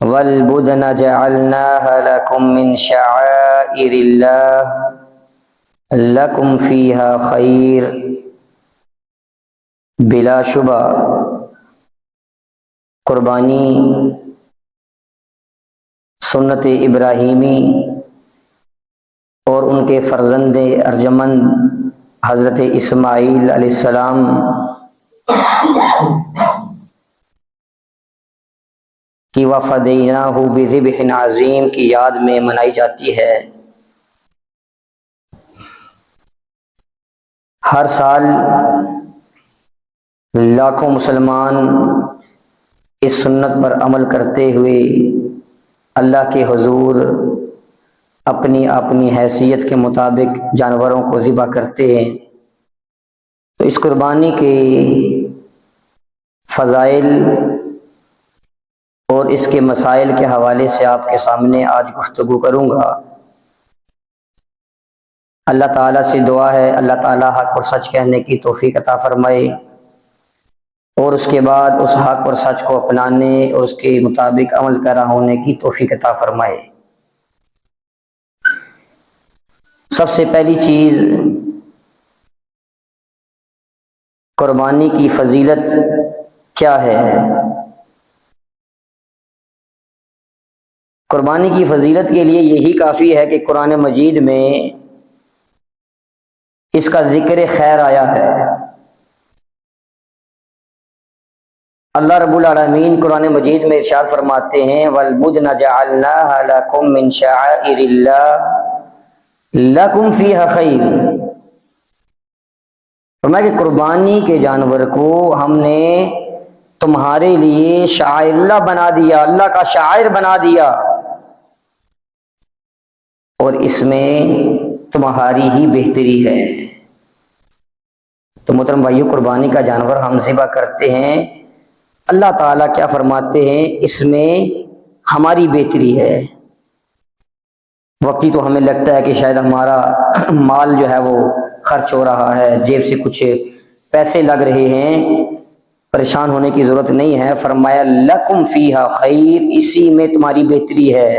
والبدن جعلناها لكم من شعائر الله لكم فيها خیر۔ بلا شبہ قربانی سنت ابراہیمی اور ان کے فرزند ارجمند حضرت اسماعیل علیہ السلام کی وفدیناہ بذبح عظیم کی یاد میں منائی جاتی ہے۔ ہر سال لاکھوں مسلمان اس سنت پر عمل کرتے ہوئے اللہ کے حضور اپنی اپنی حیثیت کے مطابق جانوروں کو ذبح کرتے ہیں۔ تو اس قربانی کے فضائل اور اس کے مسائل کے حوالے سے آپ کے سامنے آج گفتگو کروں گا۔ اللہ تعالیٰ سے دعا ہے اللہ تعالیٰ حق اور سچ کہنے کی توفیق عطا فرمائے، اور اس کے بعد اس حق اور سچ کو اپنانے اور اس کے مطابق عمل پیرا ہونے کی توفیق عطا فرمائے۔ سب سے پہلی چیز، قربانی کی فضیلت کیا ہے؟ قربانی کی فضیلت کے لیے یہی کافی ہے کہ قرآن مجید میں اس کا ذکر خیر آیا ہے۔ اللہ رب العالمین قرآن مجید میں ارشاد فرماتے ہیں وَالْبُدْنَ جَعَلْنَاهَا لَكُم مِّن شَعَائِرِ اللَّهِ لَكُمْ فِيهَا خَيْرٌ۔ فرمایا کہ قربانی کے جانور کو ہم نے تمہارے لیے شعائر اللہ بنا دیا، اللہ کا شاعر بنا دیا، اور اس میں تمہاری ہی بہتری ہے۔ تو محترم بھائیو، قربانی کا جانور ہم ذبح کرتے ہیں، اللہ تعالیٰ کیا فرماتے ہیں؟ اس میں ہماری بہتری ہے۔ وقتی تو ہمیں لگتا ہے کہ شاید ہمارا مال جو ہے وہ خرچ ہو رہا ہے، جیب سے کچھ پیسے لگ رہے ہیں، پریشان ہونے کی ضرورت نہیں ہے۔ فرمایا لکم فیہا خیر، اسی میں تمہاری بہتری ہے۔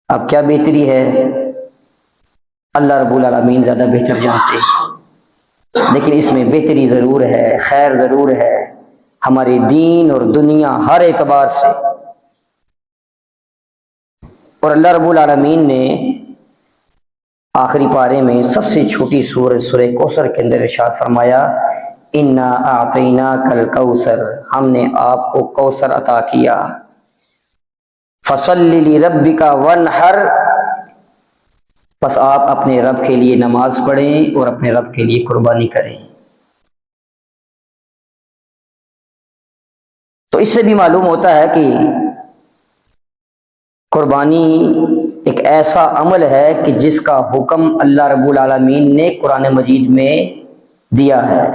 اب کیا بہتری ہے؟ اللہ رب العالمین زیادہ بہتر جانتے ہیں، لیکن اس میں بہتری ضرور ہے، خیر ضرور ہے، ہمارے دین اور دنیا ہر اعتبار سے۔ اور اللہ رب العالمین نے آخری پارے میں سب سے چھوٹی سورۃ سورہ کوثر کے اندر ارشاد فرمایا انا اعطیناک الکوثر، ہم نے آپ کو کوثر عطا کیا۔ فصل لربک وانحر، بس آپ اپنے رب کے لیے نماز پڑھیں اور اپنے رب کے لیے قربانی کریں۔ تو اس سے بھی معلوم ہوتا ہے کہ قربانی ایک ایسا عمل ہے کہ جس کا حکم اللہ رب العالمین نے قرآن مجید میں دیا ہے۔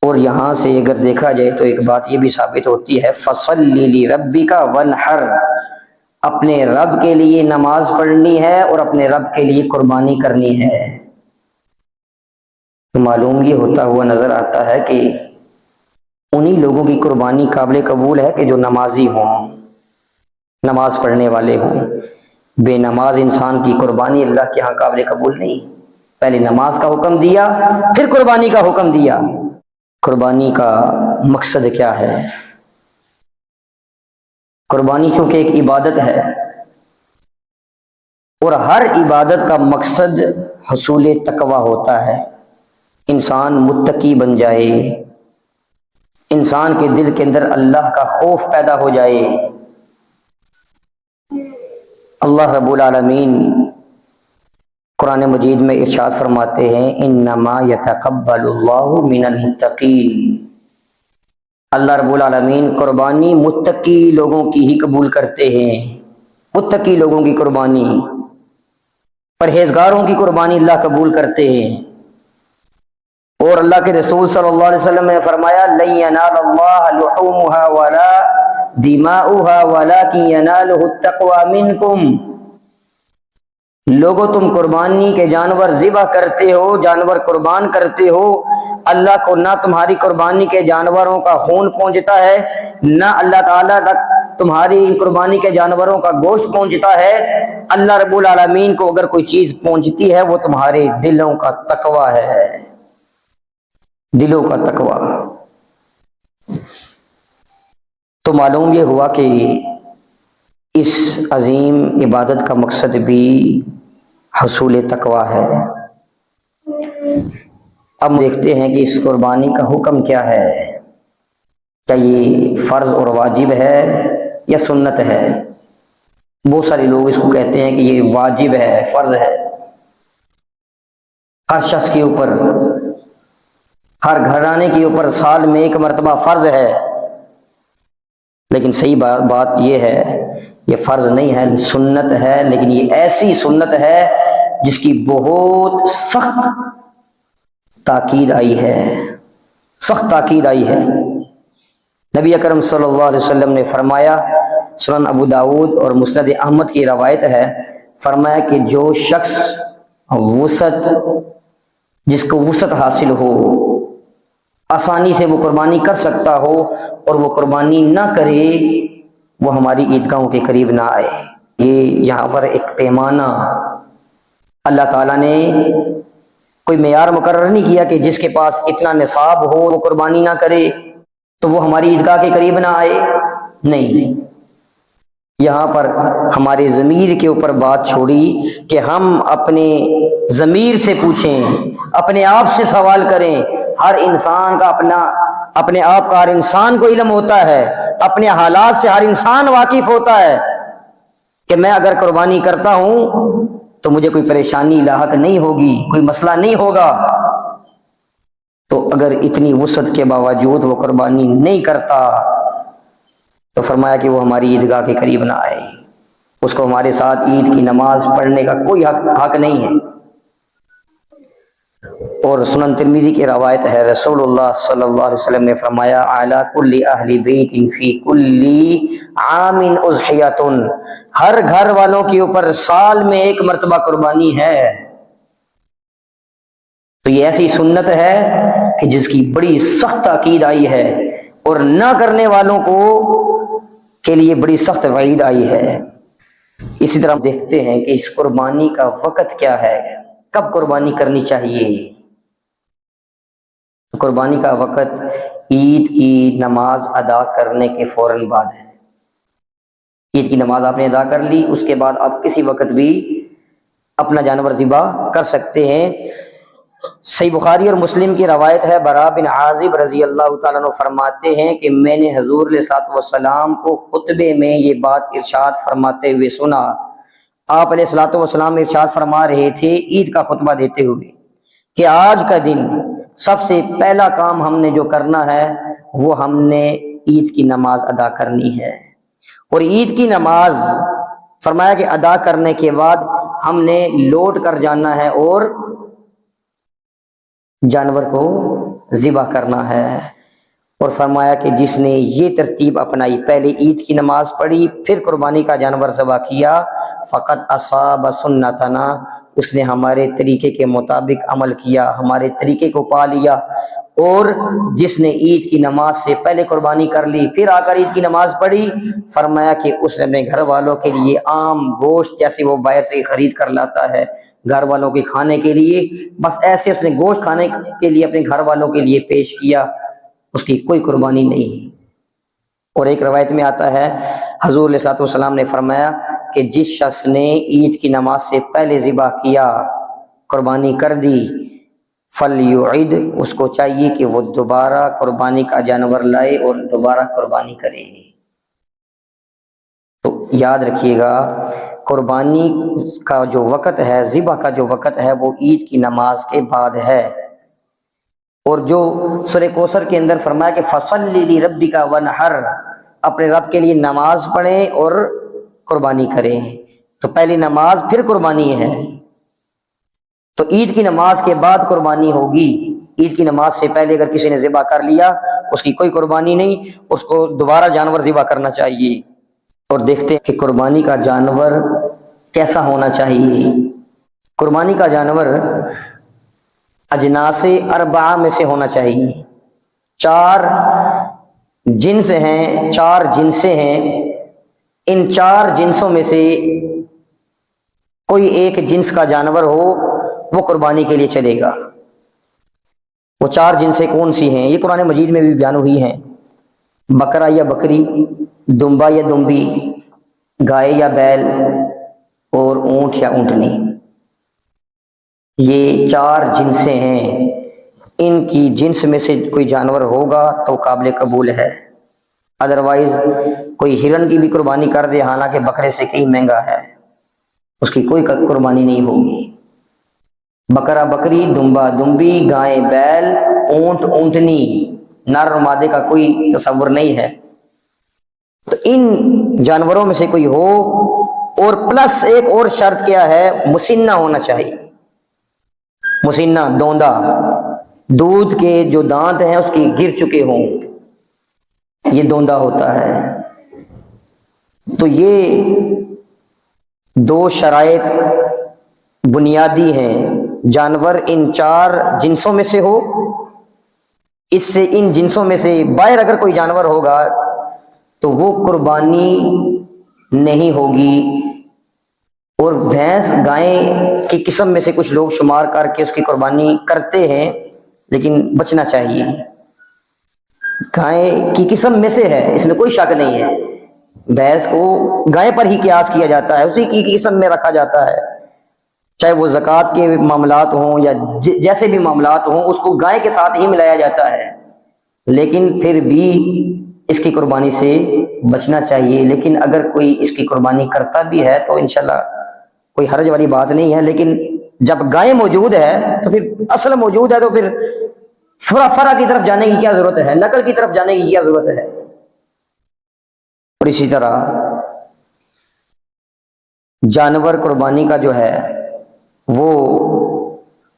اور یہاں سے اگر دیکھا جائے تو ایک بات یہ بھی ثابت ہوتی ہے فَصَلِّ لِرَبِّكَ وَانْحَرْ، اپنے رب کے لیے نماز پڑھنی ہے اور اپنے رب کے لیے قربانی کرنی ہے۔ تو معلوم یہ ہوتا ہوا نظر آتا ہے کہ انہی لوگوں کی قربانی قابل قبول ہے کہ جو نمازی ہوں، نماز پڑھنے والے ہوں۔ بے نماز انسان کی قربانی اللہ کے ہاں قابل قبول نہیں۔ پہلے نماز کا حکم دیا، پھر قربانی کا حکم دیا۔ قربانی کا مقصد کیا ہے؟ قربانی چونکہ ایک عبادت ہے، اور ہر عبادت کا مقصد حصول تقویٰ ہوتا ہے، انسان متقی بن جائے، انسان کے دل کے اندر اللہ کا خوف پیدا ہو جائے۔ اللہ رب العالمین قرآن مجید میں ارشاد فرماتے ہیں انما یتقبل اللہ من المتقین، اللہ رب العالمین قربانی متقی لوگوں کی ہی قبول کرتے ہیں۔ متقی لوگوں کی قربانی، پرہیزگاروں کی قربانی اللہ قبول کرتے ہیں۔ اور اللہ کے رسول صلی اللہ علیہ وسلم نے فرمایا لن ینال اللہ لحومها ولا دماؤها ولکن ینالہ التقوی منکم، لوگوں تم قربانی کے جانور ذبح کرتے ہو، جانور قربان کرتے ہو، اللہ کو نہ تمہاری قربانی کے جانوروں کا خون پہنچتا ہے، نہ اللہ تعالیٰ تک تمہاری ان قربانی کے جانوروں کا گوشت پہنچتا ہے۔ اللہ رب العالمین کو اگر کوئی چیز پہنچتی ہے وہ تمہارے دلوں کا تقوی ہے، دلوں کا تقوی۔ تو معلوم یہ ہوا کہ اس عظیم عبادت کا مقصد بھی حصول تقوی ہے۔ اب دیکھتے ہیں کہ اس قربانی کا حکم کیا ہے، کیا یہ فرض اور واجب ہے یا سنت ہے؟ بہت سارے لوگ اس کو کہتے ہیں کہ یہ واجب ہے، فرض ہے، ہر شخص کے اوپر، ہر گھرانے کے اوپر سال میں ایک مرتبہ فرض ہے۔ لیکن صحیح بات یہ ہے، یہ فرض نہیں ہے، سنت ہے، لیکن یہ ایسی سنت ہے جس کی بہت سخت تاکید آئی ہے، سخت تاکید آئی ہے۔ نبی اکرم صلی اللہ علیہ وسلم نے فرمایا، سنن ابو داود اور مسند احمد کی روایت ہے، فرمایا کہ جو شخص وسعت، جس کو وسعت حاصل ہو، آسانی سے وہ قربانی کر سکتا ہو اور وہ قربانی نہ کرے، وہ ہماری عیدگاہوں کے قریب نہ آئے۔ یہ یہاں پر ایک پیمانہ، اللہ تعالیٰ نے کوئی معیار مقرر نہیں کیا کہ جس کے پاس اتنا نصاب ہو وہ قربانی نہ کرے تو وہ ہماری عیدگاہ کے قریب نہ آئے، نہیں۔ یہاں پر ہمارے ضمیر کے اوپر بات چھوڑی کہ ہم اپنے ضمیر سے پوچھیں، اپنے آپ سے سوال کریں۔ ہر انسان کا اپنے آپ کا ہر انسان کو علم ہوتا ہے، اپنے حالات سے ہر انسان واقف ہوتا ہے کہ میں اگر قربانی کرتا ہوں تو مجھے کوئی پریشانی لاحق نہیں ہوگی، کوئی مسئلہ نہیں ہوگا۔ تو اگر اتنی وسعت کے باوجود وہ قربانی نہیں کرتا تو فرمایا کہ وہ ہماری عیدگاہ کے قریب نہ آئے، اس کو ہمارے ساتھ عید کی نماز پڑھنے کا کوئی حق نہیں ہے۔ اور سنن ترمذی کی روایت ہے، رسول اللہ صلی اللہ علیہ وسلم نے فرمایا، اعلی کل اہل بیت فی کل عام اضحیۃ، ہر گھر والوں کے اوپر سال میں ایک مرتبہ قربانی ہے۔ تو یہ ایسی سنت ہے کہ جس کی بڑی سخت تاکید آئی ہے اور نہ کرنے والوں کو کے لیے بڑی سخت وعید آئی ہے۔ اسی طرح دیکھتے ہیں کہ اس قربانی کا وقت کیا ہے، کب قربانی کرنی چاہیے۔ قربانی کا وقت عید کی نماز ادا کرنے کے فوراً بعد ہے۔ عید کی نماز آپ نے ادا کر لی، اس کے بعد آپ کسی وقت بھی اپنا جانور ذبح کر سکتے ہیں۔ صحیح بخاری اور مسلم کی روایت ہے، براء بن عازب رضی اللہ تعالیٰ عنہ فرماتے ہیں کہ میں نے حضور علیہ الصلوۃ والسلام کو خطبے میں یہ بات ارشاد فرماتے ہوئے سنا۔ آپ علیہ الصلوۃ والسلام ارشاد فرما رہے تھے عید کا خطبہ دیتے ہوئے کہ آج کا دن سب سے پہلا کام ہم نے جو کرنا ہے وہ ہم نے عید کی نماز ادا کرنی ہے، اور عید کی نماز فرمایا کہ ادا کرنے کے بعد ہم نے لوٹ کر جانا ہے اور جانور کو ذبح کرنا ہے۔ اور فرمایا کہ جس نے یہ ترتیب اپنائی، پہلے عید کی نماز پڑھی پھر قربانی کا جانور ذبح کیا، فقط اصاب سنتنا، اس نے ہمارے طریقے کے مطابق عمل کیا، ہمارے طریقے کو پا لیا۔ اور جس نے عید کی نماز سے پہلے قربانی کر لی پھر آ کر عید کی نماز پڑھی، فرمایا کہ اس نے اپنے گھر والوں کے لیے عام گوشت جیسے وہ باہر سے خرید کر لاتا ہے گھر والوں کے کھانے کے لیے، بس ایسے اس نے گوشت کھانے کے لیے اپنے گھر والوں کے لیے پیش کیا، اس کی کوئی قربانی نہیں۔ اور ایک روایت میں آتا ہے حضور علیہ الصلوۃ والسلام نے فرمایا کہ جس شخص نے عید کی نماز سے پہلے ذبح کیا، قربانی کر دی، فلیعد، اس کو چاہیے کہ وہ دوبارہ قربانی کا جانور لائے اور دوبارہ قربانی کرے۔ تو یاد رکھیے گا، قربانی کا جو وقت ہے، ذبح کا جو وقت ہے وہ عید کی نماز کے بعد ہے۔ اور جو سورہ کوثر کے اندر فرمایا کہ فَصَلِّ لِرَبِّكَ وَانْحَرْ، اپنے رب کے لیے نماز پڑھیں اور قربانی کریں، تو پہلی نماز پھر قربانی ہے۔ تو عید کی نماز کے بعد قربانی ہوگی، عید کی نماز سے پہلے اگر کسی نے ذبح کر لیا اس کی کوئی قربانی نہیں، اس کو دوبارہ جانور ذبح کرنا چاہیے۔ اور دیکھتے ہیں کہ قربانی کا جانور کیسا ہونا چاہیے۔ قربانی کا جانور اجناس اربعہ میں سے ہونا چاہیے. 4 جنس ہیں، 4 جنسیں ہیں. ان 4 جنسوں میں سے کوئی ایک جنس کا جانور ہو وہ قربانی کے لیے چلے گا. وہ 4 جنسیں کون سی ہیں؟ یہ قرآن مجید میں بھی بیان ہوئی ہیں. بکرا یا بکری، دمبا یا دمبی، گائے یا بیل، اور اونٹ یا اونٹنی. یہ 4 جنسیں ہیں. ان کی جنس میں سے کوئی جانور ہوگا تو قابل قبول ہے. ادروائز کوئی ہرن کی بھی قربانی کر دے حالانکہ بکرے سے کئی مہنگا ہے، اس کی کوئی قربانی نہیں ہوگی. بکرا بکری، دمبا دمبی، گائے بیل، اونٹ اونٹنی، نر اور مادے کا کوئی تصور نہیں ہے. تو ان جانوروں میں سے کوئی ہو، اور پلس ایک اور شرط کیا ہے، مسنہ ہونا چاہیے. مسنہ دوندا، دودھ کے جو دانت ہیں اس کے گر چکے ہوں، یہ دوندا ہوتا ہے. تو یہ 2 شرائط بنیادی ہیں. جانور ان 4 جنسوں میں سے ہو، اس سے ان جنسوں میں سے باہر اگر کوئی جانور ہوگا تو وہ قربانی نہیں ہوگی. اور بھینس گائیں کی قسم میں سے کچھ لوگ شمار کر کے اس کی قربانی کرتے ہیں، لیکن بچنا چاہیے. گائے کی قسم میں سے ہے، اس میں کوئی شک نہیں ہے. بھینس کو گائے پر ہی قیاس کیا جاتا ہے، اسی کی قسم میں رکھا جاتا ہے. چاہے وہ زکوٰۃ کے معاملات ہوں یا جیسے بھی معاملات ہوں، اس کو گائے کے ساتھ ہی ملایا جاتا ہے. لیکن پھر بھی اس کی قربانی سے بچنا چاہیے. لیکن اگر کوئی اس کی قربانی کرتا بھی ہے تو انشاءاللہ کوئی حرج والی بات نہیں ہے. لیکن جب گائے موجود ہے تو پھر اصل موجود ہے تو پھر فرع کی طرف جانے کی کیا ضرورت ہے، نقل کی طرف جانے کی کیا ضرورت ہے. اور اسی طرح جانور قربانی کا جو ہے وہ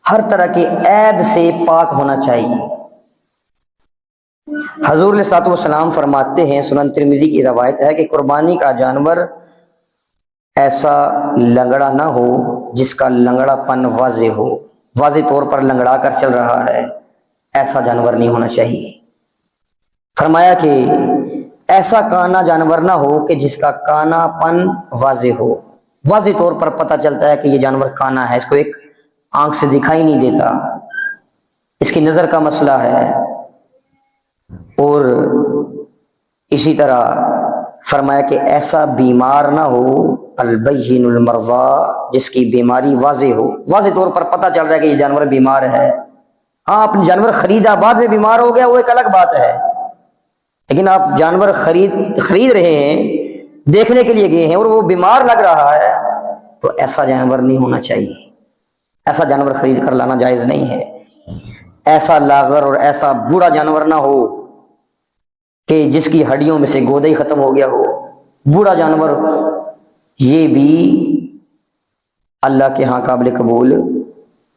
ہر طرح کے عیب سے پاک ہونا چاہیے. حضور علیہ الصلوۃ والسلام فرماتے ہیں، سنن ترمذی کی روایت ہے کہ قربانی کا جانور ایسا لنگڑا نہ ہو جس کا لنگڑا پن واضح ہو، واضح طور پر لنگڑا کر چل رہا ہے، ایسا جانور نہیں ہونا چاہیے. فرمایا کہ ایسا کانا جانور نہ ہو کہ جس کا کانا پن واضح ہو، واضح طور پر پتہ چلتا ہے کہ یہ جانور کانا ہے، اس کو ایک آنکھ سے دکھائی نہیں دیتا، اس کی نظر کا مسئلہ ہے. اور اسی طرح فرمایا کہ ایسا بیمار نہ ہو، البین المرضی، جس کی بیماری واضح ہو، واضح طور پر پتہ چل رہا ہے کہ یہ جانور بیمار ہے. ہاں اپنے جانور خریدا بعد میں بیمار ہو گیا وہ ایک الگ بات ہے، لیکن آپ جانور خرید رہے ہیں، دیکھنے کے لیے گئے ہیں اور وہ بیمار لگ رہا ہے تو ایسا جانور نہیں ہونا چاہیے. ایسا جانور خرید کر لانا جائز نہیں ہے. ایسا لاغر اور ایسا بوڑھا جانور نہ ہو کہ جس کی ہڈیوں میں سے گودا ہی ختم ہو گیا ہو. بوڑھا جانور یہ بھی اللہ کے ہاں قابل قبول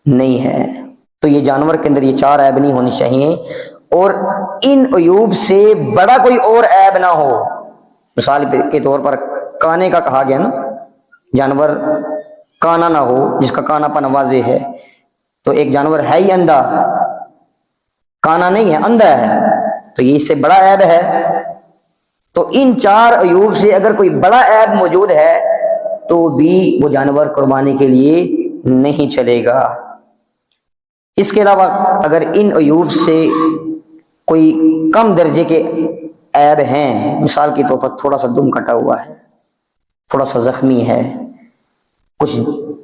نہیں ہے. تو یہ جانور کے اندر یہ 4 عیب نہیں ہونی چاہیے، اور ان عیوب سے بڑا کوئی اور عیب نہ ہو. مثال کے طور پر کانے کا کہا گیا نا، جانور کانا نہ ہو جس کا کانا پن واضح ہے. تو ایک جانور ہے ہی اندھا، کانا نہیں ہے، اندھا ہے، تو یہ اس سے بڑا عیب ہے. تو ان 4 عیوب سے اگر کوئی بڑا عیب موجود ہے تو بھی وہ جانور قربانی کے لیے نہیں چلے گا. اس کے علاوہ اگر ان عیوب سے کوئی کم درجے کے عیب ہیں، مثال کے طور پر تھوڑا سا دم کٹا ہوا ہے، تھوڑا سا زخمی ہے، کچھ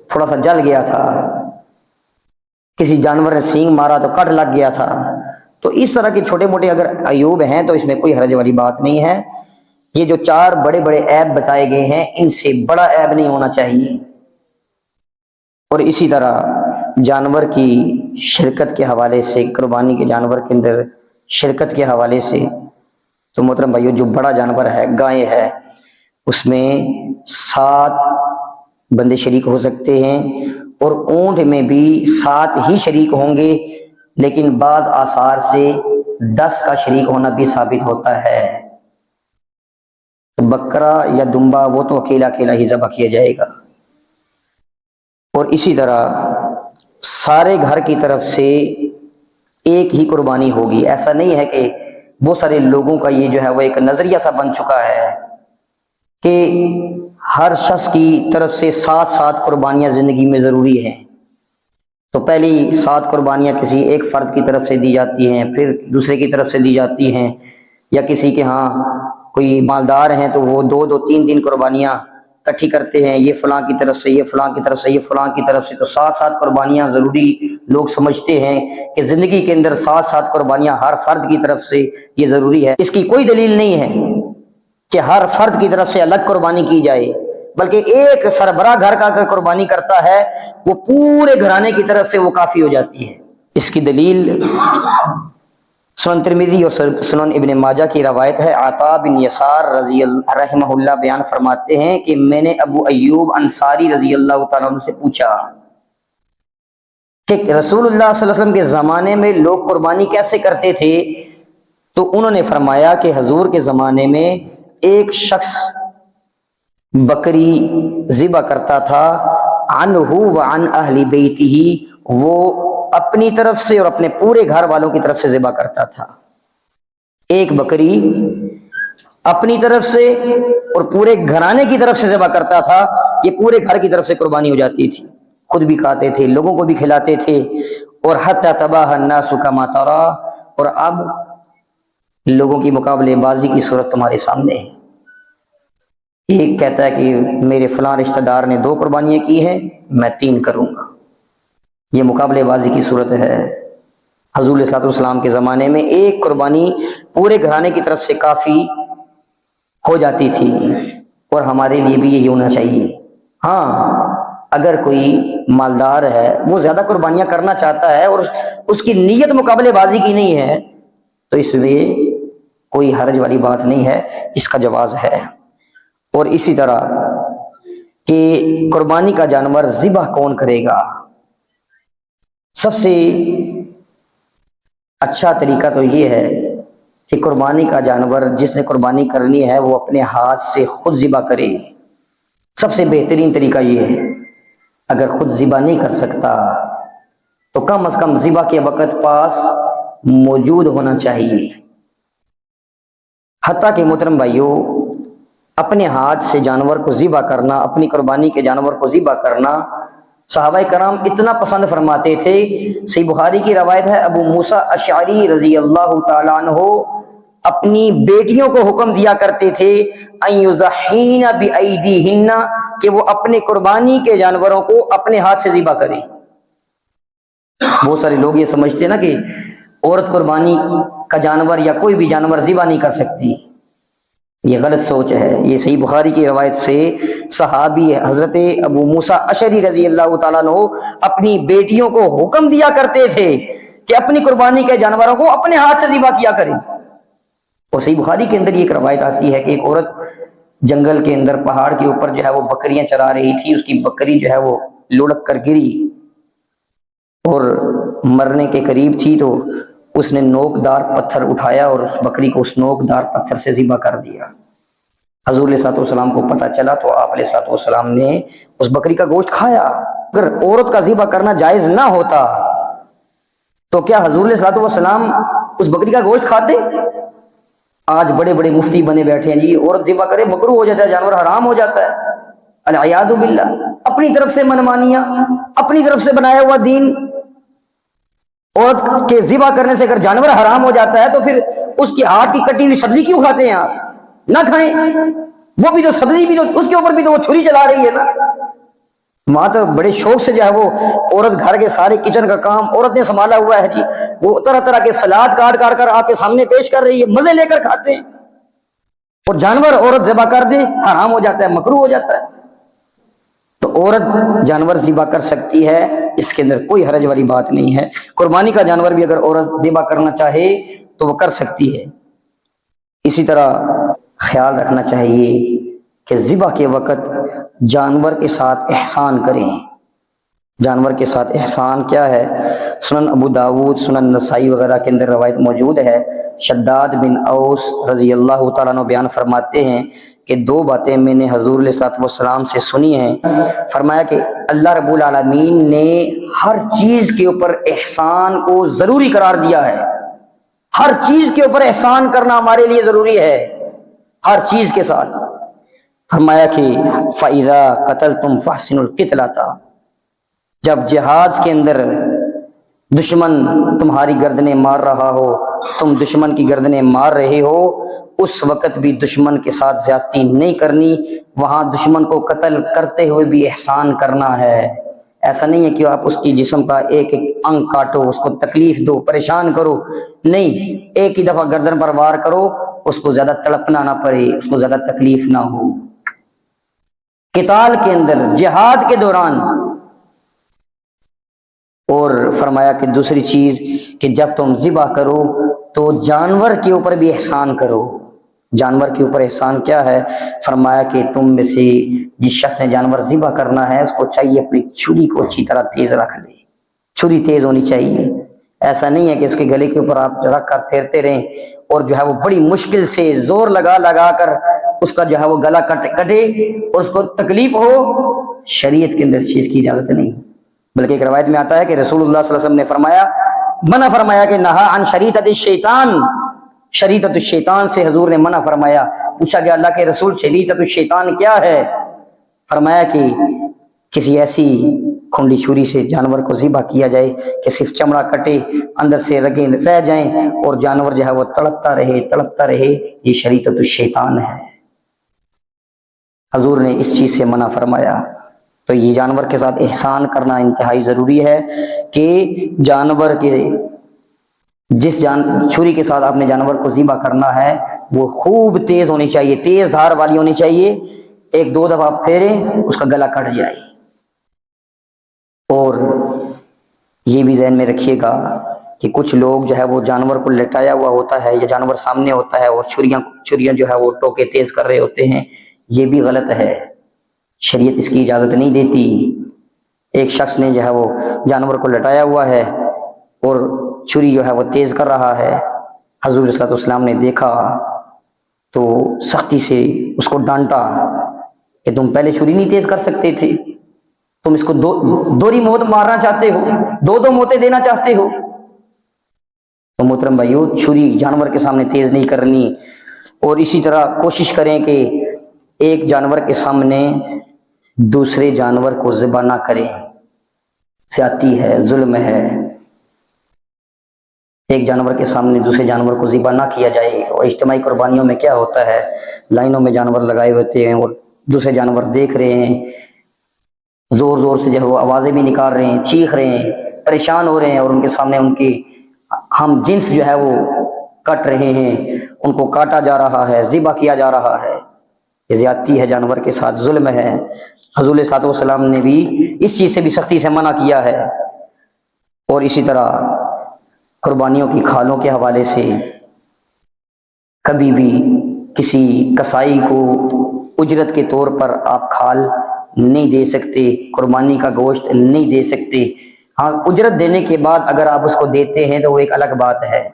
تھوڑا سا جل گیا تھا، کسی جانور نے سینگ مارا تو کٹ لگ گیا تھا، تو اس طرح کے چھوٹے موٹے اگر عیوب ہیں تو اس میں کوئی حرج والی بات نہیں ہے. یہ جو 4 بڑے بڑے عیب بتائے گئے ہیں ان سے بڑا عیب نہیں ہونا چاہیے. اور اسی طرح جانور کی شرکت کے حوالے سے، قربانی کے جانور کے اندر شرکت کے حوالے سے تو محترم بھائیو، جو بڑا جانور ہے گائے ہے، اس میں 7 بندے شریک ہو سکتے ہیں، اور اونٹ میں بھی 7 ہی شریک ہوں گے، لیکن بعض آثار سے 10 کا شریک ہونا بھی ثابت ہوتا ہے. بکرا یا دمبا وہ تو اکیلا اکیلا ہی ذبح کیا جائے گا. اور اور اسی طرح سارے گھر کی طرف سے ایک ہی قربانی ہوگی. ایسا نہیں ہے کہ بہت سارے لوگوں کا یہ جو ہے وہ ایک نظریہ سا بن چکا ہے کہ ہر شخص کی طرف سے 7 قربانیاں زندگی میں ضروری ہیں. تو پہلی 7 قربانیاں کسی ایک فرد کی طرف سے دی جاتی ہیں، پھر دوسرے کی طرف سے دی جاتی ہیں، یا کسی کے ہاں کوئی مالدار ہیں تو وہ 2 3 قربانیاں اکٹھی کرتے ہیں، یہ فلاں کی طرف سے، یہ فلاں کی طرف سے، یہ فلاں کی طرف سے. تو 7 قربانیاں ضروری لوگ سمجھتے ہیں کہ زندگی کے اندر 7 قربانیاں ہر فرد کی طرف سے یہ ضروری ہے. اس کی کوئی دلیل نہیں ہے کہ ہر فرد کی طرف سے الگ قربانی کی جائے، بلکہ ایک سربراہ گھر کا اگر قربانی کرتا ہے وہ پورے گھرانے کی طرف سے وہ کافی ہو جاتی ہے. اس کی دلیل سنن ترمذی اور سنن ابن ماجہ کی روایت ہے. عطا بن یسار رضی اللہ رحمہ اللہ بیان فرماتے ہیں کہ میں نے ابو ایوب انصاری رضی اللہ تعالیٰ عنہ سے پوچھا کہ رسول اللہ صلی اللہ علیہ وسلم کے زمانے میں لوگ قربانی کیسے کرتے تھے؟ تو انہوں نے فرمایا کہ حضور کے زمانے میں ایک شخص بکری ذبح کرتا تھا، عنہ وعن اہل بیتہ، وہ اپنی طرف سے اور اپنے پورے گھر والوں کی طرف سے ذبح کرتا تھا. ایک بکری اپنی طرف سے اور پورے گھرانے کی طرف سے ذبح کرتا تھا. یہ پورے گھر کی طرف سے قربانی ہو جاتی تھی، خود بھی کھاتے تھے، لوگوں کو بھی کھلاتے تھے. اور حتی تباہ الناس کما ترا، اور اب لوگوں کی مقابلے بازی کی صورت تمہارے سامنے ہے. ایک کہتا ہے کہ میرے فلاں رشتہ دار نے 2 قربانیاں کی ہیں، میں 3 کروں گا. یہ مقابلے بازی کی صورت ہے. حضور صلی اللہ علیہ وسلم کے زمانے میں ایک قربانی پورے گھرانے کی طرف سے کافی ہو جاتی تھی، اور ہمارے لیے بھی یہی ہونا چاہیے. ہاں اگر کوئی مالدار ہے وہ زیادہ قربانیاں کرنا چاہتا ہے اور اس کی نیت مقابلے بازی کی نہیں ہے تو اس میں کوئی حرج والی بات نہیں ہے، اس کا جواز ہے. اور اسی طرح کہ قربانی کا جانور ذبح کون کرے گا؟ سب سے اچھا طریقہ تو یہ ہے کہ قربانی کا جانور جس نے قربانی کرنی ہے وہ اپنے ہاتھ سے خود ذبح کرے. سب سے بہترین طریقہ یہ ہے. اگر خود ذبح نہیں کر سکتا تو کم از کم ذبح کے وقت پاس موجود ہونا چاہیے. حتیٰ کہ محترم بھائیوں، اپنے ہاتھ سے جانور کو ذبح کرنا، اپنی قربانی کے جانور کو ذبح کرنا صحابہ کرام اتنا پسند فرماتے تھے. صحیح بخاری کی روایت ہے، ابو موسیٰ اشعری رضی اللہ تعالیٰ عنہ اپنی بیٹیوں کو حکم دیا کرتے تھے ان یضحین بایدیہن، کہ وہ اپنے قربانی کے جانوروں کو اپنے ہاتھ سے ذبح کریں. بہت سارے لوگ یہ سمجھتے ہیں نا کہ عورت قربانی کا جانور یا کوئی بھی جانور ذبح نہیں کر سکتی. یہ غلط سوچ ہے. یہ صحیح بخاری کی روایت سے صحابی حضرت ابو موسیٰ اشعری رضی اللہ تعالیٰ عنہ اپنی بیٹیوں کو حکم دیا کرتے تھے کہ اپنی قربانی کے جانوروں کو اپنے ہاتھ سے ذبح کیا کریں. اور صحیح بخاری کے اندر یہ ایک روایت آتی ہے کہ ایک عورت جنگل کے اندر پہاڑ کے اوپر جو ہے وہ بکریاں چلا رہی تھی. اس کی بکری جو ہے وہ لڑک کر گری اور مرنے کے قریب تھی، تو اس نے نوک دار پتھر اٹھایا اور اس بکری کو اس نوک دار پتھر سے ذبح کر دیا. حضور علیہ الصلوۃ والسلام کو پتہ چلا تو آپ علیہ الصلوۃ والسلام نے اس بکری کا گوشت کھایا. اگر عورت کا ذبح کرنا جائز نہ ہوتا تو کیا حضور علیہ الصلوۃ والسلام اس بکری کا گوشت کھاتے؟ آج بڑے بڑے مفتی بنے بیٹھے ہیں جی عورت ذبح کرے مکروہ ہو جاتا ہے، جانور حرام ہو جاتا ہے. العیاذ باللہ. اپنی طرف سے منمانیاں، اپنی طرف سے بنایا ہوا دین. عورت کے ذبح کرنے سے اگر جانور حرام ہو جاتا ہے تو پھر اس کی ہاتھ کی کٹی ہوئی سبزی کیوں کھاتے ہیں آپ؟ نہ کھائیں. وہ بھی تو سبزی بھی تو اس کے اوپر بھی تو وہ چھری چلا رہی ہے نا. وہاں تو بڑے شوق سے جو ہے وہ عورت گھر کے سارے کچن کا کام عورت نے سنبھالا ہوا ہے جی. وہ طرح طرح کے سلاد کاٹ کاٹ کر آپ کے سامنے پیش کر رہی ہے، مزے لے کر کھاتے ہیں. اور جانور عورت ذبح کر دے حرام ہو جاتا ہے، مکروہ ہو جاتا ہے. تو عورت جانور ذبح کر سکتی ہے، اس کے اندر کوئی حرج والی بات نہیں ہے. قربانی کا جانور بھی اگر عورت ذبح کرنا چاہے تو وہ کر سکتی ہے. اسی طرح خیال رکھنا چاہیے کہ ذبح کے وقت جانور کے ساتھ احسان کریں. جانور کے ساتھ احسان کیا ہے؟ سنن ابو داود، سنن نسائی وغیرہ کے اندر روایت موجود ہے۔ شداد بن اوس رضی اللہ تعالیٰ عنہ بیان فرماتے ہیں کہ دو باتیں میں نے حضور علیہ الصلوۃ والسلام سے سنی ہیں۔ فرمایا کہ اللہ رب العالمین نے ہر چیز کے اوپر احسان کو ضروری قرار دیا ہے۔ ہر چیز کے اوپر احسان کرنا ہمارے لیے ضروری ہے، ہر چیز کے ساتھ۔ فرمایا کہ فَإِذَا قَتَلْتُمْ فَأَحْسِنُوا الْقِتْلَةَ، جب جہاد کے اندر دشمن تمہاری گردنیں مار رہا ہو، تم دشمن کی گردنیں مار رہے ہو، اس وقت بھی دشمن کے ساتھ زیادتی نہیں کرنی، وہاں دشمن کو قتل کرتے ہوئے بھی احسان کرنا ہے۔ ایسا نہیں ہے کہ آپ اس کی جسم کا ایک ایک انگ کاٹو، اس کو تکلیف دو، پریشان کرو، نہیں، ایک ہی دفعہ گردن پر وار کرو، اس کو زیادہ تڑپنا نہ پڑے، اس کو زیادہ تکلیف نہ ہو۔ قتال کے اندر، جہاد کے دوران۔ اور فرمایا کہ دوسری چیز کہ جب تم ذبح کرو تو جانور کے اوپر بھی احسان کرو۔ جانور کے اوپر احسان کیا ہے؟ فرمایا کہ تم میں سے جس شخص نے جانور ذبح کرنا ہے اس کو چاہیے اپنی چھری کو اچھی طرح تیز رکھ لے، چھری تیز ہونی چاہیے۔ ایسا نہیں ہے کہ اس کے گلے کے اوپر آپ رکھ کر پھیرتے رہیں اور جو ہے وہ بڑی مشکل سے زور لگا لگا کر اس کا جو ہے وہ گلا کٹے اور اس کو تکلیف ہو۔ شریعت کے اندر اس چیز کی اجازت نہیں، بلکہ ایک روایت میں آتا ہے کہ رسول اللہ صلی اللہ علیہ وسلم نے فرمایا، منع فرمایا کہ نہا عن شریطۃ الشیطان، شریطۃ الشیطان سے حضور نے منع فرمایا۔ پوچھا گیا اللہ کے رسول شریطۃ الشیطان کیا ہے؟ فرمایا کہ کسی ایسی کھنڈی چھری سے جانور کو ذبح کیا جائے کہ صرف چمڑا کٹے، اندر سے رگیں رہ جائیں اور جانور جو ہے وہ تڑپتا رہے، یہ شریطۃ الشیطان ہے۔ حضور نے اس چیز سے منع فرمایا۔ تو یہ جانور کے ساتھ احسان کرنا انتہائی ضروری ہے کہ جانور کے جس چھری کے ساتھ آپ نے جانور کو ذبح کرنا ہے وہ خوب تیز ہونی چاہیے، تیز دھار والی ہونی چاہیے، ایک دو دفعہ پھیریں اس کا گلا کٹ جائے۔ اور یہ بھی ذہن میں رکھیے گا کہ کچھ لوگ جو ہے وہ جانور کو لٹایا ہوا ہوتا ہے یا جانور سامنے ہوتا ہے اور چھریاں جو ہے وہ ٹوکے تیز کر رہے ہوتے ہیں، یہ بھی غلط ہے، شریعت اس کی اجازت نہیں دیتی۔ ایک شخص نے جو ہے وہ جانور کو لٹایا ہوا ہے اور چھری جو ہے وہ تیز کر رہا ہے، حضور صلی اللہ علیہ وسلم نے دیکھا تو سختی سے اس کو ڈانٹا کہ تم پہلے چھری نہیں تیز کر سکتے تھے، تم اس کو دوہری موت مارنا چاہتے ہو، دو موتیں دینا چاہتے ہو۔ تو محترم بھائیو، چھری جانور کے سامنے تیز نہیں کرنی، اور اسی طرح کوشش کریں کہ ایک جانور کے سامنے دوسرے جانور کو ذبح نہ کریں، زیادتی ہے، ظلم ہے۔ ایک جانور کے سامنے دوسرے جانور کو ذبح نہ کیا جائے۔ اور اجتماعی قربانیوں میں کیا ہوتا ہے، لائنوں میں جانور لگائے ہوتے ہیں اور دوسرے جانور دیکھ رہے ہیں، زور زور سے جو ہے وہ آوازیں بھی نکال رہے ہیں، چیخ رہے ہیں، پریشان ہو رہے ہیں، اور ان کے سامنے ان کے ہم جنس جو ہے وہ کٹ رہے ہیں، ان کو کاٹا جا رہا ہے، ذبح کیا جا رہا ہے۔ یہ زیادتی ہے، جانور کے ساتھ ظلم ہے۔ حضور صلی اللہ علیہ وسلم نے بھی اس چیز سے بھی سختی سے منع کیا ہے۔ اور اسی طرح قربانیوں کی کھالوں کے حوالے سے کبھی بھی کسی کسائی کو اجرت کے طور پر آپ کھال نہیں دے سکتے، قربانی کا گوشت نہیں دے سکتے۔ ہاں، اجرت دینے کے بعد اگر آپ اس کو دیتے ہیں تو وہ ایک الگ بات ہے،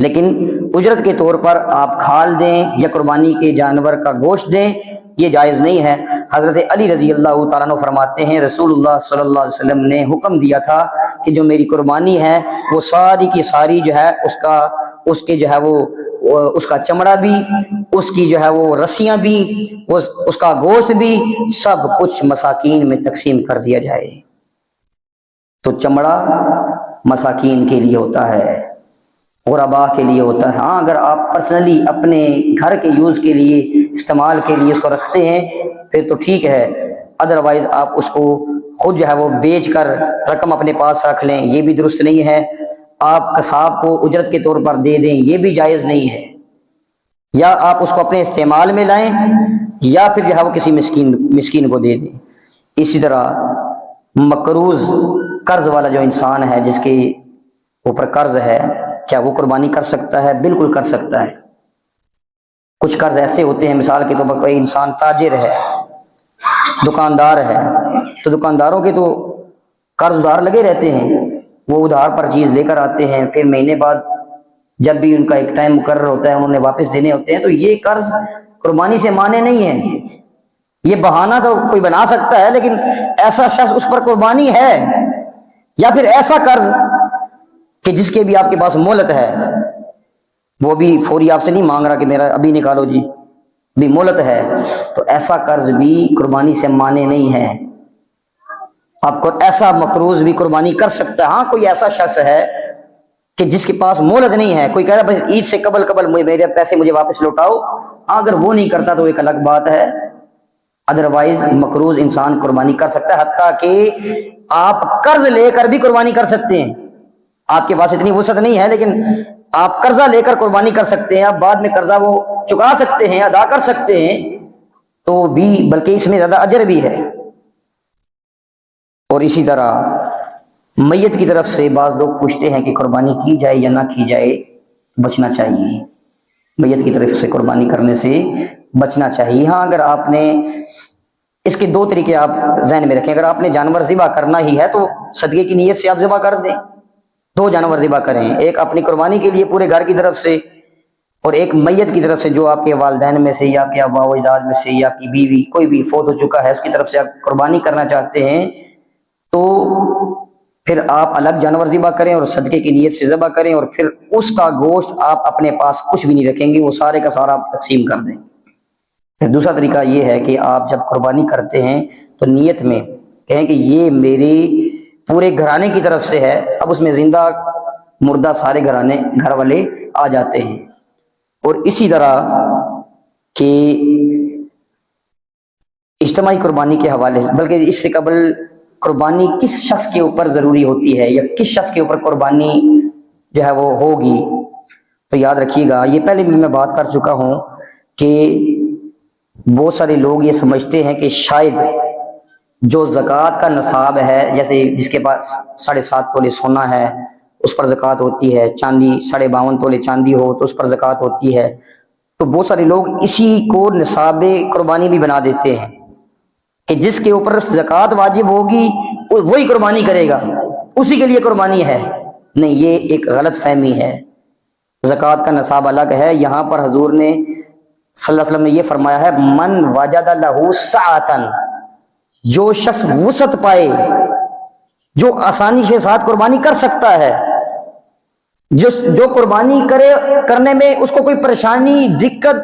لیکن اجرت کے طور پر آپ کھال دیں یا قربانی کے جانور کا گوشت دیں، یہ جائز نہیں ہے۔ حضرت علی رضی اللہ تعالیٰ عنہ فرماتے ہیں رسول اللہ صلی اللہ علیہ وسلم نے حکم دیا تھا کہ جو میری قربانی ہے وہ ساری کی ساری جو ہے اس کے جو ہے وہ اس کا چمڑا بھی، اس کی جو ہے وہ رسیاں بھی، اس کا گوشت بھی، سب کچھ مساکین میں تقسیم کر دیا جائے۔ تو چمڑا مساکین کے لیے ہوتا ہے، غرباء کے لیے ہوتا ہے۔ ہاں، اگر آپ پرسنلی اپنے گھر کے یوز کے لیے، استعمال کے لیے اس کو رکھتے ہیں پھر تو ٹھیک ہے، ادروائز آپ اس کو خود جو ہے وہ بیچ کر رقم اپنے پاس رکھ لیں، یہ بھی درست نہیں ہے۔ آپ قصاب کو اجرت کے طور پر دے دیں، یہ بھی جائز نہیں ہے۔ یا آپ اس کو اپنے استعمال میں لائیں یا پھر جو ہے وہ کسی مسکین کو دے دیں۔ اسی طرح مقروض قرض والا جو انسان ہے، جس کے اوپر قرض ہے، کیا وہ قربانی کر سکتا ہے؟ بالکل کر سکتا ہے۔ کچھ قرض ایسے ہوتے ہیں، مثال کے طور پر کوئی انسان تاجر ہے، دکاندار ہے، تو دکانداروں کے تو قرض دار لگے رہتے ہیں، وہ ادھار پر چیز لے کر آتے ہیں، پھر مہینے بعد جب بھی ان کا ایک ٹائم مقرر ہوتا ہے انہوں نے واپس دینے ہوتے ہیں، تو یہ قرض قربانی سے مانے نہیں ہے۔ یہ بہانہ تو کوئی بنا سکتا ہے، لیکن ایسا شخص اس پر قربانی ہے، یا پھر ایسا قرض کہ جس کے بھی آپ کے پاس مہلت ہے، وہ بھی فوری آپ سے نہیں مانگ رہا کہ میرا ابھی نکالو جی، بھی مہلت ہے، تو ایسا قرض بھی قربانی سے مانے نہیں ہے۔ آپ کو ایسا مقروض بھی قربانی کر سکتا ہے۔ ہاں کوئی ایسا شخص ہے کہ جس کے پاس مہلت نہیں ہے، کوئی کہہ رہا ہے عید سے قبل میرے پیسے مجھے واپس لوٹاؤ، اگر وہ نہیں کرتا تو ایک الگ بات ہے، ادروائز مقروض انسان قربانی کر سکتا ہے، حتیٰ کہ آپ قرض لے کر بھی قربانی کر سکتے ہیں۔ آپ کے پاس اتنی وسعت نہیں ہے، لیکن آپ قرضہ لے کر قربانی کر سکتے ہیں، آپ بعد میں قرضہ وہ چکا سکتے ہیں، ادا کر سکتے ہیں، تو بھی بلکہ اس میں زیادہ اجر بھی ہے۔ اور اسی طرح میت کی طرف سے بعض لوگ پوچھتے ہیں کہ قربانی کی جائے یا نہ کی جائے، بچنا چاہیے، میت کی طرف سے قربانی کرنے سے بچنا چاہیے۔ ہاں اگر آپ نے اس کے دو طریقے آپ ذہن میں رکھیں، اگر آپ نے جانور ذبح کرنا ہی ہے تو صدقے کی نیت سے آپ ذبح کر دیں، دو جانور ذبح کریں، ایک اپنی قربانی کے لیے پورے گھر کی طرف سے، اور ایک میت کی طرف سے جو آپ کے والدین میں سے یا آپ کے آباء و اجداد میں سے یا آپ کی بیوی کوئی بھی فوت ہو چکا ہے اس کی طرف سے آپ قربانی کرنا چاہتے ہیں، تو پھر آپ الگ جانور ذبح کریں اور صدقے کی نیت سے ذبح کریں، اور پھر اس کا گوشت آپ اپنے پاس کچھ بھی نہیں رکھیں گے، وہ سارے کا سارا آپ تقسیم کر دیں۔ پھر دوسرا طریقہ یہ ہے کہ آپ جب قربانی کرتے ہیں تو نیت میں کہیں کہ یہ میری پورے گھرانے کی طرف سے ہے، اب اس میں زندہ مردہ سارے گھر والے آ جاتے ہیں۔ اور اسی طرح کہ اجتماعی قربانی کے حوالے سے، بلکہ اس سے قبل قربانی کس شخص کے اوپر ضروری ہوتی ہے یا کس شخص کے اوپر قربانی جو ہے وہ ہوگی، تو یاد رکھیے گا، یہ پہلے بھی میں بات کر چکا ہوں کہ بہت سارے لوگ یہ سمجھتے ہیں کہ شاید جو زکوٰۃ کا نصاب ہے، جیسے جس کے پاس 7.5 تولے سونا ہے اس پر زکوٰۃ ہوتی ہے، چاندی 52.5 تولے چاندی ہو تو اس پر زکوٰۃ ہوتی ہے، تو بہت سارے لوگ اسی کو نصاب قربانی بھی بنا دیتے ہیں کہ جس کے اوپر زکوٰۃ واجب ہوگی وہی قربانی کرے گا، اسی کے لیے قربانی ہے۔ نہیں، یہ ایک غلط فہمی ہے۔ زکوٰۃ کا نصاب الگ ہے، یہاں پر حضور نے صلی اللہ علیہ وسلم نے یہ فرمایا ہے، من وجد لہ سعۃ، جو شخص وسعت پائے، جو آسانی کے ساتھ قربانی کر سکتا ہے، جو قربانی کرنے میں اس کو کوئی پریشانی، دقت،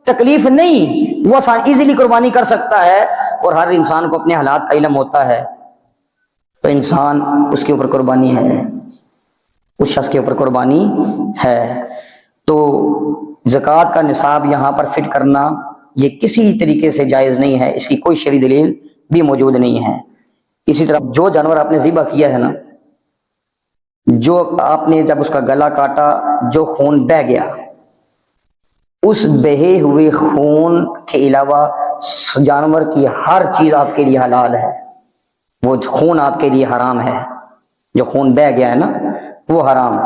تکلیف نہیں، وہ ایزیلی قربانی کر سکتا ہے، اور ہر انسان کو اپنے حالات کا علم ہوتا ہے، تو انسان اس کے اوپر قربانی ہے، اس شخص کے اوپر قربانی ہے۔ تو زکوٰۃ کا نصاب یہاں پر فٹ کرنا یہ کسی طریقے سے جائز نہیں ہے، اس کی کوئی شرعی دلیل بھی موجود نہیں ہے۔ اسی طرح جو جانور آپ نے ذبح کیا ہے نا، جو آپ نے جب اس کا گلا کاٹا، جو خون بہہ گیا، اس بہے ہوئے خون کے علاوہ جانور کی ہر چیز آپ کے لیے حلال ہے، وہ خون آپ کے لیے حرام ہے، جو خون بہہ گیا ہے نا وہ حرام،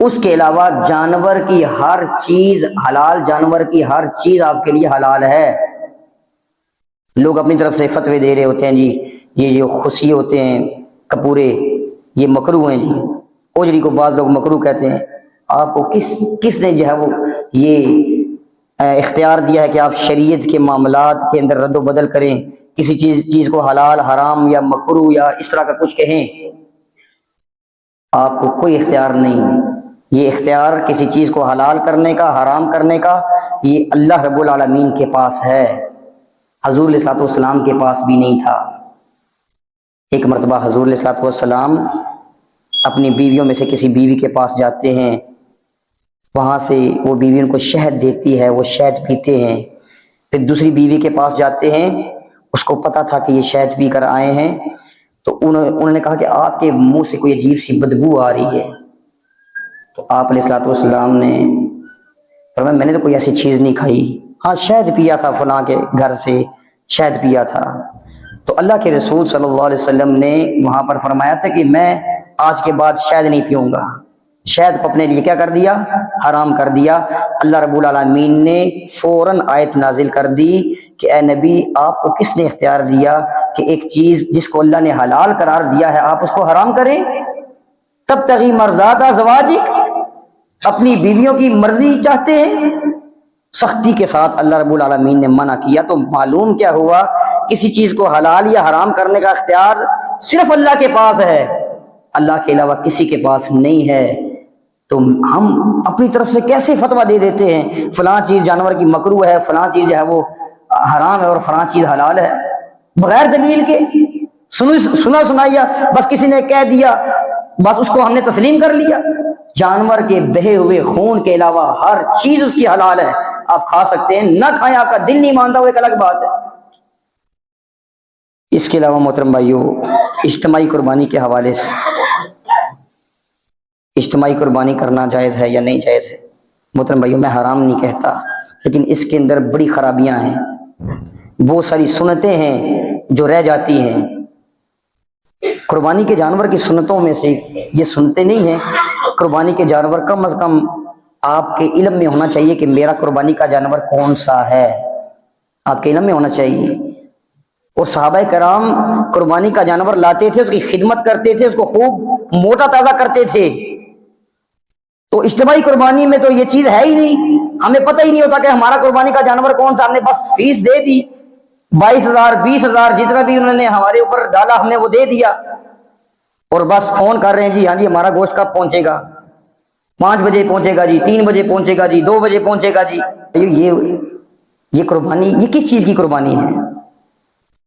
اس کے علاوہ جانور کی ہر چیز حلال، جانور کی ہر چیز آپ کے لیے حلال ہے۔ لوگ اپنی طرف سے فتوے دے رہے ہوتے ہیں، جی یہ جو خصی ہوتے ہیں کپورے یہ مکروہ ہیں، جی اوجری کو بعض لوگ مکروہ کہتے ہیں۔ آپ کو کس نے جو ہے وہ یہ اختیار دیا ہے کہ آپ شریعت کے معاملات کے اندر رد و بدل کریں، کسی چیز کو حلال، حرام یا مکروہ یا اس طرح کا کچھ کہیں؟ آپ کو کوئی اختیار نہیں۔ یہ اختیار کسی چیز کو حلال کرنے کا، حرام کرنے کا، یہ اللہ رب العالمین کے پاس ہے، حضور علیہ الصلوۃ والسلام کے پاس بھی نہیں تھا۔ ایک مرتبہ حضور علیہ الصلوۃ والسلام اپنی بیویوں میں سے کسی بیوی کے پاس جاتے ہیں، وہاں سے وہ بیوی ان کو شہد دیتی ہے، وہ شہد پیتے ہیں، پھر دوسری بیوی کے پاس جاتے ہیں، اس کو پتا تھا کہ یہ شہد پی کر آئے ہیں، تو انہوں نے کہا کہ آپ کے منہ سے کوئی عجیب سی بدبو آ رہی ہے، تو آپ علیہ الصلوۃ والسلام نے فرمایا میں نے تو کوئی ایسی چیز نہیں کھائی، ہاں شہد پیا تھا، فلاں کے گھر سے شہد پیا تھا۔ تو اللہ کے رسول صلی اللہ علیہ وسلم نے وہاں پر فرمایا تھا کہ میں آج کے بعد شہد نہیں پیوں گا، شہد کو اپنے لیے کیا کر دیا؟ حرام کر دیا۔ اللہ رب العالمین نے فوراً آیت نازل کر دی کہ اے نبی آپ کو کس نے اختیار دیا کہ ایک چیز جس کو اللہ نے حلال قرار دیا ہے آپ اس کو حرام کریں؟ تبتغی مرضات ازواجک، اپنی بیویوں کی مرضی چاہتے ہیں؟ سختی کے ساتھ اللہ رب العالمین نے منع کیا۔ تو معلوم کیا ہوا؟ کسی چیز کو حلال یا حرام کرنے کا اختیار صرف اللہ کے پاس ہے، اللہ کے علاوہ کسی کے پاس نہیں ہے۔ تو ہم اپنی طرف سے کیسے فتویٰ دے دیتے ہیں فلاں چیز جانور کی مکروہ ہے، فلاں چیز جو ہے وہ حرام ہے اور فلاں چیز حلال ہے، بغیر دلیل کے، سنا سنایا، بس کسی نے کہہ دیا بس اس کو ہم نے تسلیم کر لیا۔ جانور کے بہے ہوئے خون کے علاوہ ہر چیز اس کی حلال ہے، آپ کھا سکتے ہیں، نہ کھائیں آپ کا دل نہیں مانتا وہ ایک الگ بات ہے۔ اس کے علاوہ محترم بھائیوں، اجتماعی قربانی کے حوالے سے اجتماعی قربانی کرنا جائز ہے یا نہیں جائز ہے؟ محترم بھائیوں، میں حرام نہیں کہتا، لیکن اس کے اندر بڑی خرابیاں ہیں، بہت ساری سنتیں ہیں جو رہ جاتی ہیں۔ قربانی کے جانور کی سنتوں میں سے یہ سنتے نہیں ہیں، قربانی کے جانور کم از کم آپ کے علم میں ہونا چاہیے کہ میرا قربانی کا جانور کون سا ہے، آپ کے علم میں ہونا چاہیے۔ اور صحابہ کرام قربانی کا جانور لاتے تھے، اس کی خدمت کرتے تھے، اس کو خوب موٹا تازہ کرتے تھے۔ تو اجتماعی قربانی میں تو یہ چیز ہے ہی نہیں، ہمیں پتہ ہی نہیں ہوتا کہ ہمارا قربانی کا جانور کون سا، ہم نے بس فیس دے دی، 22,000 20,000 جتنا بھی انہوں نے ہمارے اوپر ڈالا ہم نے وہ دے دیا، اور بس فون کر رہے ہیں جی ہاں جی ہمارا گوشت کب پہنچے گا، 5 بجے پہنچے گا جی، 3 بجے پہنچے گا جی، 2 بجے پہنچے گا جی۔ یہ قربانی، یہ کس چیز کی قربانی ہے؟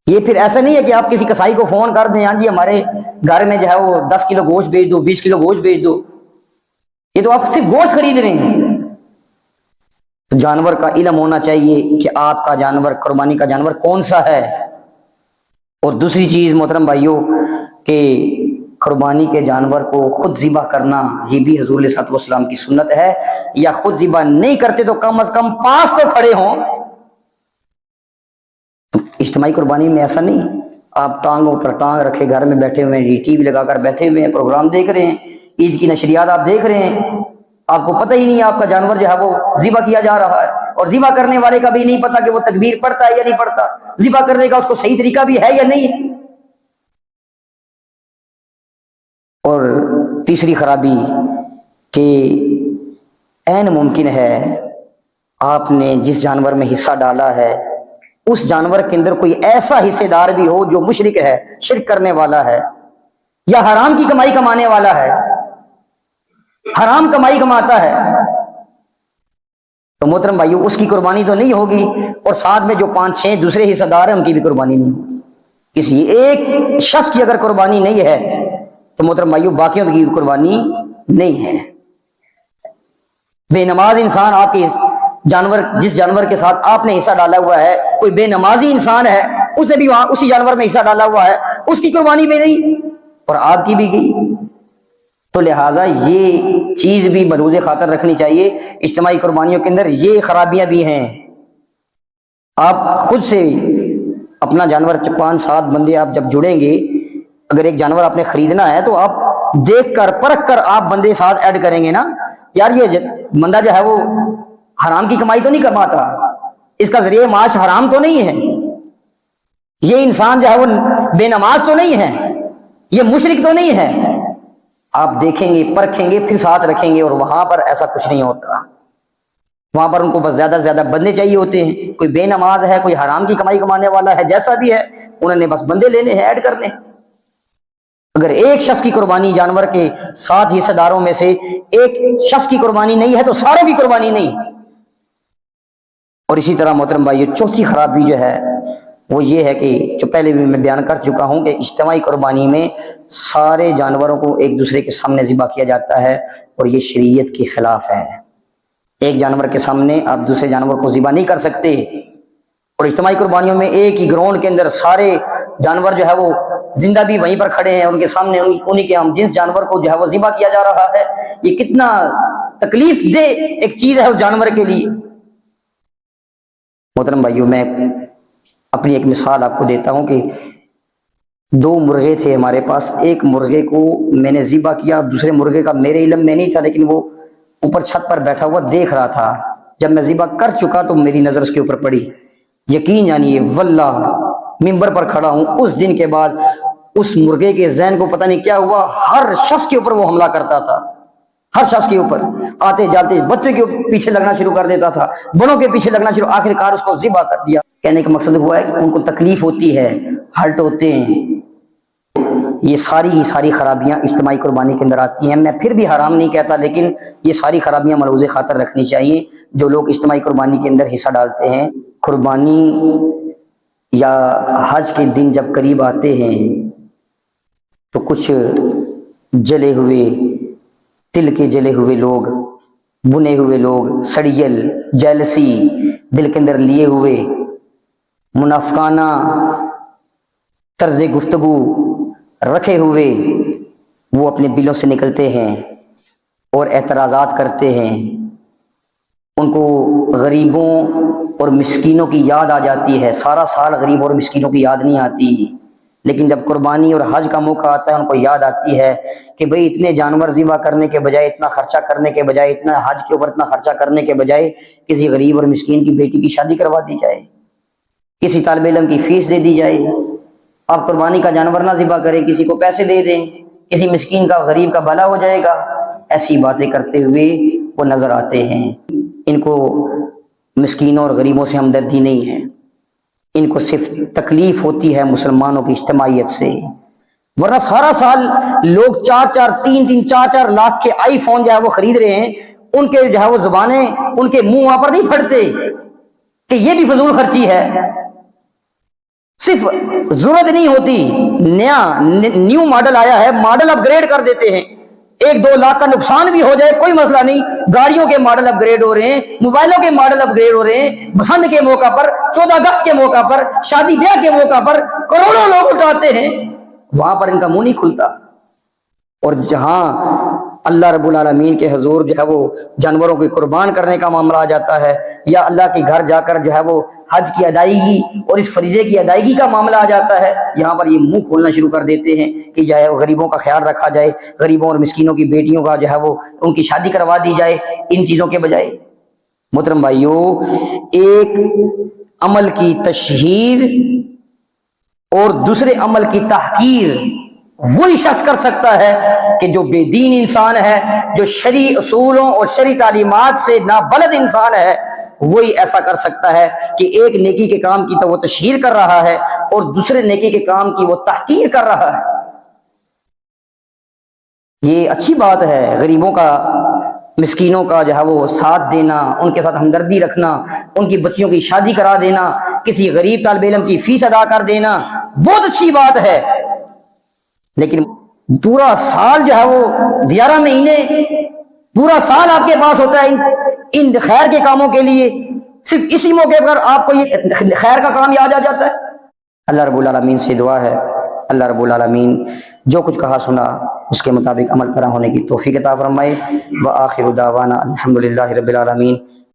یہ پھر ایسا نہیں ہے کہ آپ کسی کسائی کو فون کر دیں ہاں جی ہمارے گھر میں جو ہے وہ 10 کلو گوشت بھیج دو، 20 کلو گوشت بھیج دو، یہ تو آپ صرف گوشت خرید رہے ہیں۔ جانور کا علم ہونا چاہیے کہ آپ کا جانور، قربانی کا جانور کون سا ہے۔ اور دوسری چیز محترم بھائیوں کہ قربانی کے جانور کو خود ذبح کرنا یہ بھی حضور علیہ الصلوۃ والسلام کی سنت ہے، یا خود ذبح نہیں کرتے تو کم از کم پاس تو کھڑے ہوں۔ اجتماعی قربانی میں ایسا نہیں، آپ ٹانگوں پر ٹانگ رکھے گھر میں بیٹھے ہوئے ہیں، ٹی وی لگا کر بیٹھے ہوئے ہیں، پروگرام دیکھ رہے ہیں، عید کی نشریات آپ دیکھ رہے ہیں، آپ کو پتہ ہی نہیں آپ کا جانور جو ہے وہ ذبح کیا جا رہا ہے، اور ذبح کرنے والے کا بھی نہیں پتا کہ وہ تکبیر پڑھتا ہے یا نہیں پڑھتا، ذبح کرنے کا اس کو صحیح طریقہ بھی ہے یا نہیں۔ اور تیسری خرابی کہ عین ممکن ہے آپ نے جس جانور میں حصہ ڈالا ہے اس جانور کے اندر کوئی ایسا حصہ دار بھی ہو جو مشرک ہے، شرک کرنے والا ہے، یا حرام کی کمائی کمانے والا ہے، حرام کمائی کماتا ہے، تو محترم بھائیو اس کی قربانی تو نہیں ہوگی، اور ساتھ میں جو 5-6 دوسرے حصہ دار ہیں ان کی بھی قربانی نہیں ہوگی۔ کسی ایک شخص کی اگر قربانی نہیں ہے تو محترم بھائیو باقیوں کی قربانی نہیں ہے۔ بے نماز انسان آپ کے جانور، جس جانور کے ساتھ آپ نے حصہ ڈالا ہوا ہے، کوئی بے نمازی انسان ہے، اس نے بھی وہاں اسی جانور میں حصہ ڈالا ہوا ہے، اس کی قربانی بھی نہیں اور آپ کی بھی گئی۔ تو لہٰذا یہ چیز بھی ملحوظ خاطر رکھنی چاہیے۔ اجتماعی قربانیوں کے اندر یہ خرابیاں بھی ہیں۔ آپ خود سے اپنا جانور 5-7 بندے آپ جب جڑیں گے، اگر ایک جانور آپ نے خریدنا ہے تو آپ دیکھ کر پرکھ کر آپ بندے ساتھ ایڈ کریں گے نا، یار یہ بندہ جو ہے وہ حرام کی کمائی تو نہیں کماتا، اس کا ذریعہ معاش حرام تو نہیں ہے، یہ انسان جو ہے وہ بے نماز تو نہیں ہے، یہ مشرک تو نہیں ہے۔ آپ دیکھیں گے، پرکھیں گے، پھر ساتھ رکھیں گے، اور وہاں پر ایسا کچھ نہیں ہوتا۔ وہاں پر ان کو بس زیادہ سے زیادہ بندے چاہیے ہوتے ہیں، کوئی بے نماز ہے، کوئی حرام کی کمائی کمانے والا ہے، جیسا بھی ہے انہوں نے بس بندے لینے ہیں، ایڈ کرنے۔ اگر ایک شخص کی قربانی جانور کے 7 حصہ داروں میں سے ایک شخص کی قربانی نہیں ہے تو ساروں کی قربانی نہیں۔ اور اسی طرح محترم بھائیو چوتھی خرابی جو ہے وہ یہ ہے کہ جو پہلے بھی میں بیان کر چکا ہوں کہ اجتماعی قربانی میں سارے جانوروں کو ایک دوسرے کے سامنے ذبح کیا جاتا ہے، اور یہ شریعت کے خلاف ہے۔ ایک جانور کے سامنے آپ دوسرے جانور کو ذبح نہیں کر سکتے، اور اجتماعی قربانیوں میں ایک ہی گراؤنڈ کے اندر سارے جانور جو ہے وہ زندہ بھی وہیں پر کھڑے ہیں، ان کے سامنے انہی کے ہم جنس جانور کو جو ہے وہ ذبح کیا جا رہا ہے۔ یہ کتنا تکلیف دہ ایک چیز ہے اس جانور کے لیے۔ محترم بھائیوں، میں اپنی ایک مثال آپ کو دیتا ہوں کہ دو مرغے تھے ہمارے پاس، ایک مرغے کو میں نے ذبح کیا، دوسرے مرغے کا میرے علم میں نہیں تھا، لیکن وہ اوپر چھت پر بیٹھا ہوا دیکھ رہا تھا۔ جب میں ذبح کر چکا تو میری نظر اس کے اوپر پڑی، یقین جانیے واللہ ممبر پر کھڑا ہوں، اس دن کے بعد اس مرغے کے ذہن کو پتہ نہیں کیا ہوا، ہر شخص کے اوپر وہ حملہ کرتا تھا، ہر شخص کے اوپر آتے جاتے بچوں کے پیچھے لگنا شروع کر دیتا تھا، بڑوں کے پیچھے لگنا شروع، آخر کار اس کو ذبح کر دیا۔ کہنے کا مقصد ہوا ہے کہ ان کو تکلیف ہوتی ہے، ہرٹ ہوتے ہیں۔ یہ ساری خرابیاں اجتماعی قربانی کے اندر آتی ہیں۔ میں پھر بھی حرام نہیں کہتا، لیکن یہ ساری خرابیاں ملحوظ خاطر رکھنی چاہیے جو لوگ اجتماعی قربانی کے اندر حصہ ڈالتے ہیں۔ قربانی یا حج کے دن جب قریب آتے ہیں تو کچھ جلے ہوئے تل کے جلے ہوئے لوگ، بنے ہوئے لوگ، سڑیل جیلسی دل کے اندر لیے ہوئے، منافقانہ طرز گفتگو رکھے ہوئے، وہ اپنے دلوں سے نکلتے ہیں اور اعتراضات کرتے ہیں۔ ان کو غریبوں اور مسکینوں کی یاد آ جاتی ہے، سارا سال غریبوں اور مسکینوں کی یاد نہیں آتی، لیکن جب قربانی اور حج کا موقع آتا ہے ان کو یاد آتی ہے کہ بھئی اتنے جانور ذبح کرنے کے بجائے، اتنا خرچہ کرنے کے بجائے، اتنا حج کے اوپر اتنا خرچہ کرنے کے بجائے کسی غریب اور مسکین کی بیٹی کی شادی کروا دی جائے، کسی طالب علم کی فیس دے دی جائے۔ آپ قربانی کا جانور نہ ذبح کریں، کسی کو پیسے دے دیں، کسی مسکین کا غریب کا بھلا ہو جائے گا۔ ایسی باتیں کرتے ہوئے وہ نظر آتے ہیں۔ ان کو مسکینوں اور غریبوں سے ہمدردی نہیں ہے، ان کو صرف تکلیف ہوتی ہے مسلمانوں کی اجتماعیت سے، ورنہ سارا سال لوگ 4 لاکھ کے آئی فون جو ہے وہ خرید رہے ہیں، ان کے جو ہے وہ زبانیں ان کے منہ وہاں پر نہیں پھٹتے کہ یہ بھی فضول خرچی ہے۔ صرف ضرورت نہیں ہوتی، نیو ماڈل آیا ہے، ماڈل اپ گریڈ کر دیتے ہیں، 1-2 لاکھ کا نقصان بھی ہو جائے کوئی مسئلہ نہیں، گاڑیوں کے ماڈل اپ گریڈ ہو رہے ہیں، موبائلوں کے ماڈل اپ گریڈ ہو رہے ہیں، بسنت کے موقع پر، 14 اگست کے موقع پر، شادی بیاہ کے موقع پر کروڑوں لوگ اٹھاتے ہیں، وہاں پر ان کا منہ نہیں کھلتا۔ اور جہاں اللہ رب العالمین کے حضور جو ہے وہ جانوروں کی قربان کرنے کا معاملہ آ جاتا ہے، یا اللہ کے گھر جا کر جو ہے وہ حج کی ادائیگی اور اس فریضے کی ادائیگی کا معاملہ آ جاتا ہے، یہاں پر یہ منہ کھولنا شروع کر دیتے ہیں کہ جو ہے غریبوں کا خیال رکھا جائے، غریبوں اور مسکینوں کی بیٹیوں کا جو ہے وہ ان کی شادی کروا دی جائے ان چیزوں کے بجائے۔ محترم بھائیو، ایک عمل کی تشہیر اور دوسرے عمل کی تحقیر وہی شخص کر سکتا ہے کہ جو بے دین انسان ہے، جو شرعی اصولوں اور شرعی تعلیمات سے نابلد انسان ہے، وہی ایسا کر سکتا ہے کہ ایک نیکی کے کام کی تو وہ تشہیر کر رہا ہے اور دوسرے نیکی کے کام کی وہ تحقیر کر رہا ہے۔ یہ اچھی بات ہے، غریبوں کا، مسکینوں کا جو ہے وہ ساتھ دینا، ان کے ساتھ ہمدردی رکھنا، ان کی بچیوں کی شادی کرا دینا، کسی غریب طالب علم کی فیس ادا کر دینا، بہت اچھی بات ہے، لیکن پورا سال جو ہے وہ 11 مہینے پورا سال آپ کے پاس ہوتا ہے ان خیر کے کاموں کے لیے، صرف اسی موقع پر آپ کو یہ خیر کا کام یاد آ جاتا ہے۔ اللہ رب العالمین سے دعا ہے اللہ رب العالمین جو کچھ کہا سنا اس کے مطابق عمل پیرا ہونے کی توفیق عطا فرمائے۔ وآخر دعوانا الحمدللہ رب العالمین۔